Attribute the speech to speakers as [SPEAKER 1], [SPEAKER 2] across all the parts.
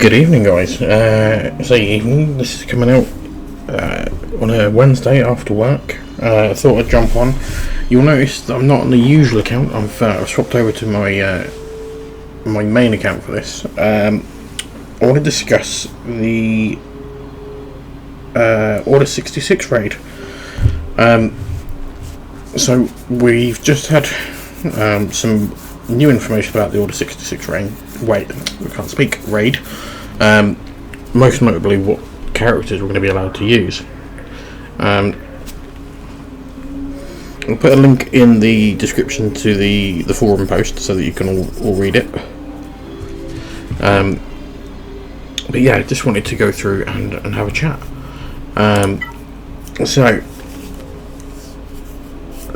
[SPEAKER 1] Good evening, guys. Evening. This is coming out on a Wednesday after work. I thought I'd jump on. You'll notice that I'm not on the usual account. I've swapped over to my main account for this. I want to discuss the Order 66 raid. So we've just had some new information about the Order 66 raid. Raid. Most notably, what characters we're going to be allowed to use. I'll put a link in the description to the forum post so that you can all read it. But yeah, I just wanted to go through and have a chat. So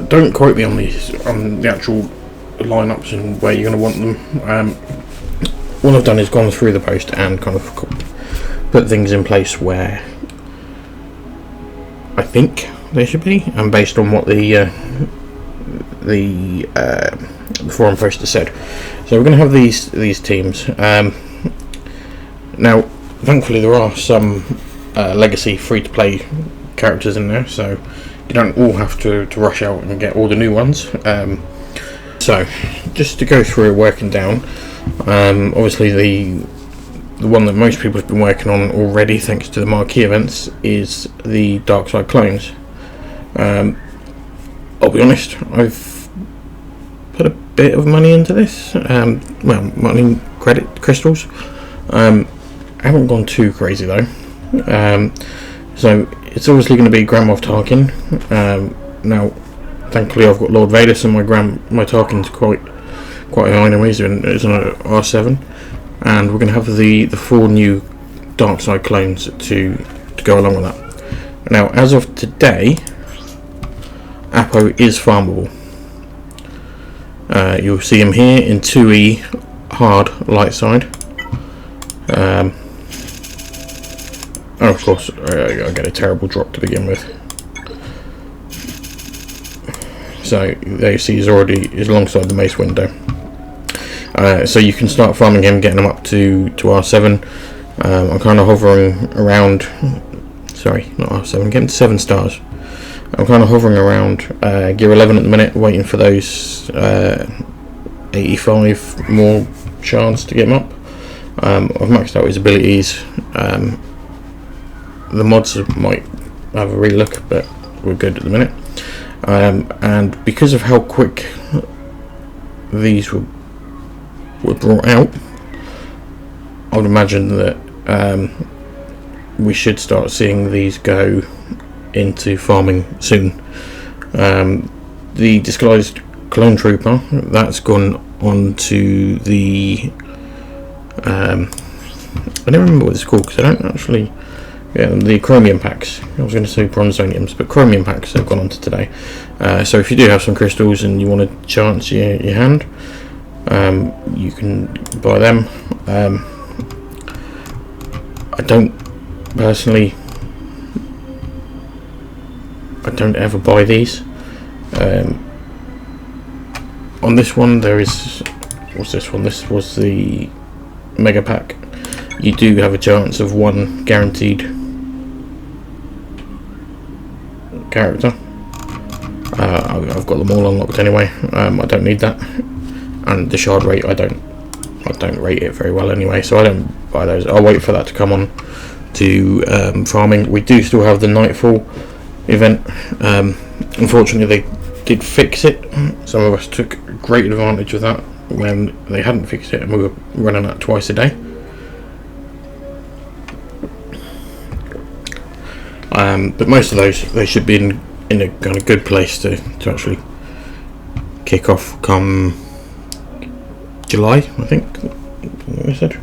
[SPEAKER 1] don't quote me on the actual lineups and where you're going to want them. What I've done is gone through the post and kind of put things in place where I think they should be, and based on what the forum poster said. So we're going to have these teams. Now, thankfully, there are some legacy free-to-play characters in there, so you don't all have to rush out and get all the new ones. So, just to go through working down, obviously the one that most people have been working on already, thanks to the marquee events, is the Dark Side clones. I'll be honest, I've put a bit of money into this. Money, credit, crystals. I haven't gone too crazy though. So it's obviously going to be Grand Moff Tarkin. Now, thankfully, I've got Lord Vader, so my Tarkin's quite high anyways. It's on an R7, and we're going to have the 4 new Dark Side clones to go along with that. Now, as of today, Apo is farmable. You'll see him here in 2E hard light side. And of course, I get a terrible drop to begin with. So there you see he's alongside the mace window. So you can start farming him, getting him up to R7. I'm kind of hovering around. Sorry, not R7. Getting to 7 stars. I'm kind of hovering around gear 11 at the minute, waiting for those 85 more shards to get him up. I've maxed out his abilities. The mods might have a relook, but we're good at the minute. And because of how quick these were brought out, I would imagine that we should start seeing these go into farming soon. The disguised clone trooper, that's gone on to the I don't remember what it's called because I don't actually. Yeah, the chromium packs. I was going to say bronzoniums, but chromium packs have gone on to today. So if you do have some crystals and you want to chance your hand, you can buy them. I don't ever buy these. On this one, there is. What's this one? This was the mega pack. You do have a chance of 1 guaranteed character. I've got them all unlocked anyway. I don't need that, and the shard rate I don't rate it very well anyway, so I don't buy those. I'll wait for that to come on to farming. We do still have the Nightfall event. Unfortunately, they did fix it. Some of us took great advantage of that when they hadn't fixed it, and we were running that twice a day. But most of those, they should be in a kind of good place to actually kick off come July, I think I said.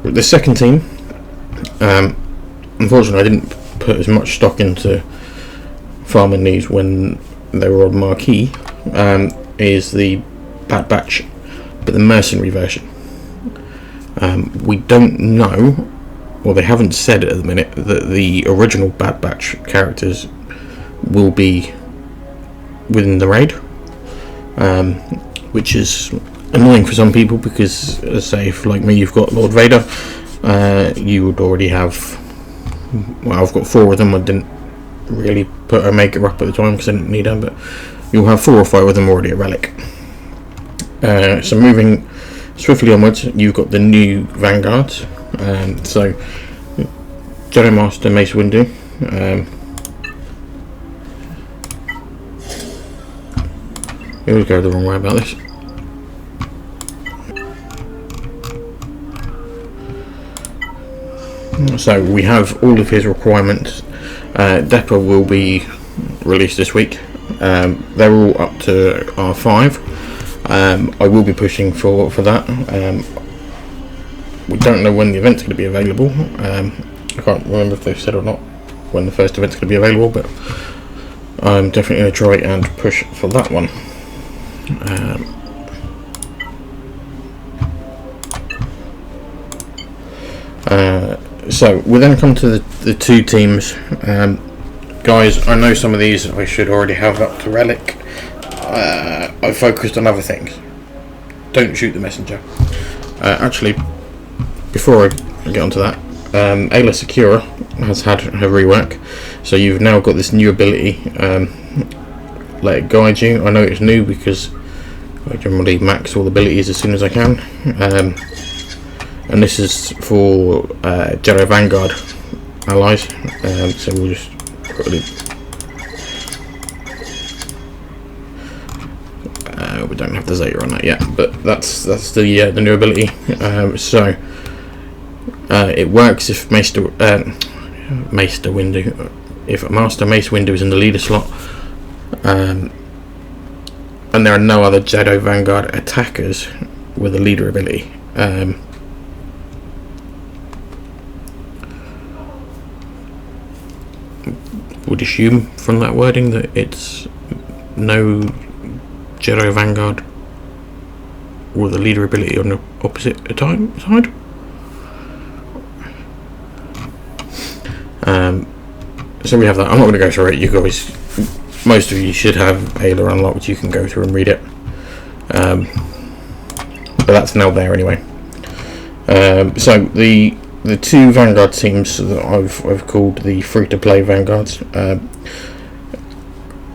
[SPEAKER 1] The second team, unfortunately I didn't put as much stock into farming these when they were on marquee, is the Bad Batch, but the mercenary version. We don't know, well, they haven't said at the minute that the original Bad Batch characters will be within the raid, which is annoying for some people because, say, if like me you've got Lord Vader, you would already have, well, I've got 4 of them. I didn't really put a maker up at the time because I didn't need them, but you'll have 4 or 5 of them already at relic. So moving swiftly onwards, you've got the new Vanguards. So Jedi Master Mace Windu. I always go the wrong way about this. So we have all of his requirements. Depot will be released this week. They're all up to R5. I will be pushing for that. We don't know when the event's going to be available. I can't remember if they've said or not when the first event's going to be available, but I'm definitely going to try and push for that one. So we then come to the 2 teams. Guys, I know some of these I should already have up to relic. I focused on other things. Don't shoot the messenger. Actually, before I get onto that, Ayla Secura has had her rework, so you've now got this new ability, Let It Guide You. I know it's new because I generally max all abilities as soon as I can, and this is for Jedi Vanguard allies, so we'll just quickly, we don't have the Zeta on that yet, but that's the new ability. So it works if Maester Windu, if Master Mace Windu is in the leader slot, and there are no other Jedi Vanguard attackers with a leader ability. Would assume from that wording that it's no Jedi Vanguard with a leader ability on the opposite side. So we have that. I'm not going to go through it. You guys, most of you should have Ayla unlocked. You can go through and read it. But that's now there anyway. So the 2 Vanguard teams that I've called the free-to-play Vanguards.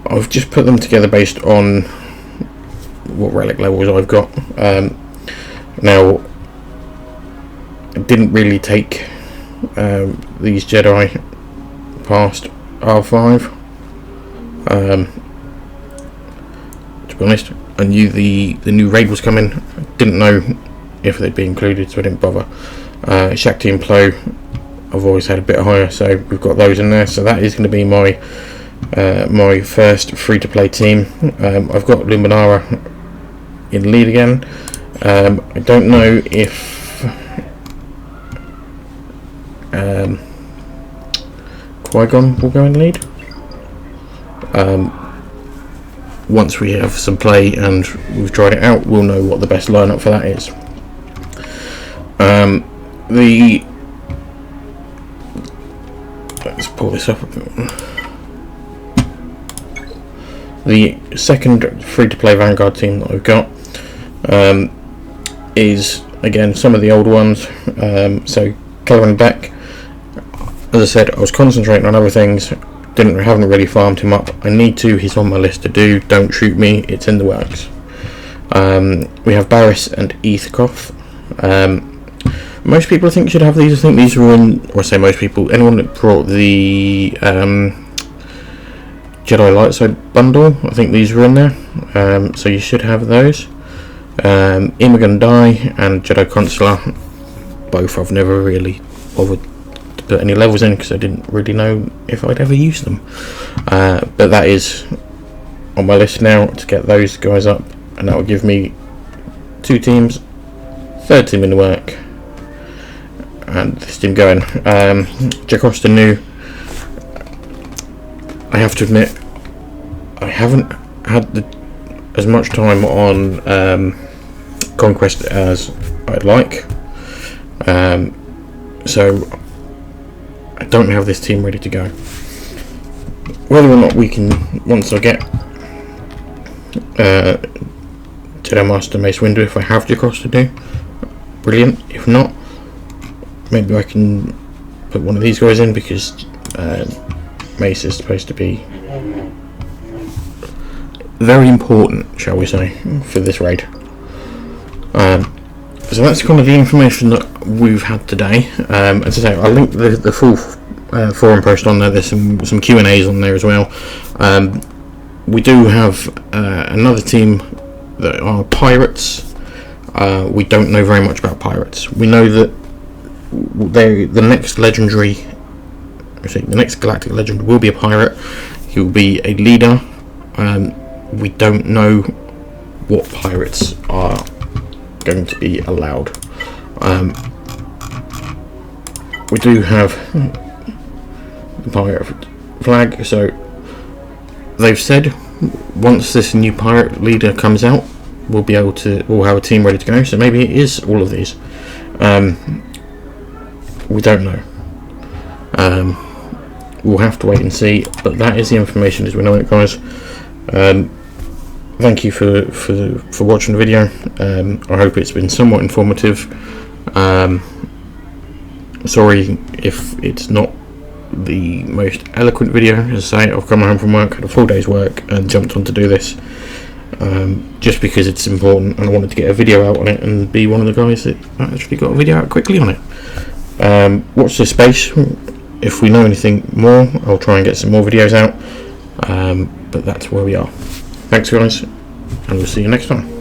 [SPEAKER 1] I've just put them together based on what relic levels I've got. Now, I didn't really take these Jedi past R5. To be honest, I knew the new raid was coming. Didn't know if they'd be included, so I didn't bother. Shakti and Plo, I've always had a bit higher, so we've got those in there. So that is going to be my my first free-to-play team. I've got Luminara in lead again. I don't know if Qui-Gon will go in lead. Once we have some play and we've tried it out, we'll know what the best lineup for that is. Let's pull this up a bit. The second free-to-play Vanguard team that I've got is again some of the old ones. So Caravan Beck, as I said, I was concentrating on other things. Haven't really farmed him up. I need to. He's on my list to do. Don't shoot me. It's in the works. We have Barriss and Etherkoth. Most people I think should have these. I think these were in, or I say most people, anyone that brought the Jedi Lightside bundle, I think these were in there. So you should have those. Imogen Dai and Jedi Consular, both I've never really bothered to put any levels in because I didn't really know if I'd ever use them. But that is on my list now to get those guys up, and that will give me 2 teams, 3rd team in the work, and this team going. Jocasta Nu, I have to admit I haven't had as much time on Conquest as I'd like, so I don't have this team ready to go. Whether or not we can, once I get to Jedi Master Mace Windu if I have Jacross to do. Brilliant. If not, maybe I can put one of these guys in, because Mace is supposed to be very important, shall we say, for this raid. So that's kind of the information that we've had today. As I say, I'll link the full forum post on there. There's some Q&As on there as well. We do have another team that are pirates. We don't know very much about pirates. We know that the next legendary, the next galactic legend will be a pirate. He will be a leader. We don't know what pirates are going to be allowed. We do have the pirate flag, so they've said once this new pirate leader comes out, we'll have a team ready to go. So maybe it is all of these. We don't know. We'll have to wait and see, but that is the information as we know it, guys. Thank you for watching the video. I hope it's been somewhat informative. Sorry if it's not the most eloquent video. As I say, I've come home from work, had a full day's work, and jumped on to do this, just because it's important, and I wanted to get a video out on it and be one of the guys that actually got a video out quickly on it. Watch this space. If we know anything more, I'll try and get some more videos out, but that's where we are. Thanks guys, and we'll see you next time.